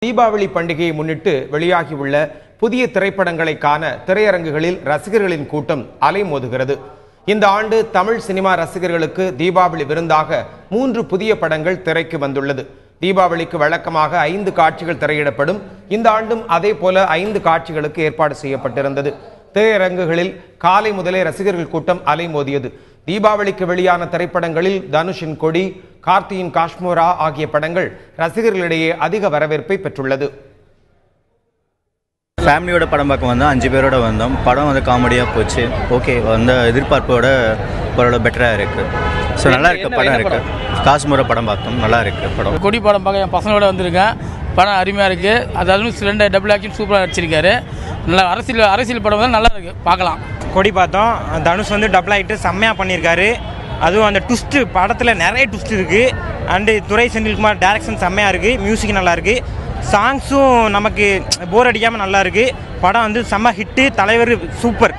தீபாவளி பண்டிகையை முன்னிட்டு வெளியாகியுள்ள புதிய திரைப்படங்களை காண திரையரங்குகளில் ரசிகர்களின் கூட்டம் அலைமோதுகிறது. இந்த ஆண்டு தமிழ் சினிமா ரசிகர்களுக்கு தீபாவளி விருந்தாக 3 புதிய படங்கள் திரைக்கு வந்துள்ளது. தீபாவளிக்கு வழக்கமாக 5 காட்சிகள் திரையிடப்படும். இந்த ஆண்டும் அதே போல 5 காட்சிகளுக்கு ஏற்பாடு செய்யப்பட்டிருந்தது. திரையரங்குகளில் காலை முதலே ரசிகர்கள் கூட்டம் அலைமோதியது. தீபாவளிக்கு வெளியான திரைப்படங்களில் தனுஷின் கொடி, கார்த்தியின் காஷ்மோரா ஆகிய படங்கள் ரசிகர்களிடையே அதிக வரவேற்பை பெற்றுள்ளது. ஃபேமிலியோட படம் பார்க்க வந்தோம், 5 பேரோட வந்தோம். படம் வந்து காமெடியாக போச்சு. ஓகே, வந்து எதிர்பார்ப்போட பரோட பெட்டராக இருக்குது. ஸோ நல்லா இருக்குது, படம் இருக்குது. காஷ்மோரா படம் பார்த்தோம், நல்லா இருக்குது படம். கொடி படம் பார்க்க என் பசங்களோட வந்திருக்கேன். படம் அருமையாக இருக்குது. அதாவது சிலிண்டர் டபுள் ஆக்ஷன் சூப்பராக நடிச்சிருக்காரு. நல்லா அரசியல் படம் தான் நல்லா இருக்குது, பார்க்கலாம். கொடி பார்த்தோம், தனுஷ் வந்து டபுள் ஆகிட்டு செம்மையாக பண்ணியிருக்காரு. அதுவும் அந்த ட்விஸ்ட்டு படத்தில் நிறைய ட்விஸ்ட் இருக்குது. அண்டு துரை செந்தில்குமார் டைரக்ஷன் செம்மையாக இருக்குது. மியூசிக் நல்லா இருக்குது. சாங்ஸும் நமக்கு போர் அடிக்காமல் நல்லா இருக்குது. படம் வந்து செம்ம ஹிட்டு. தலைவர் சூப்பர்.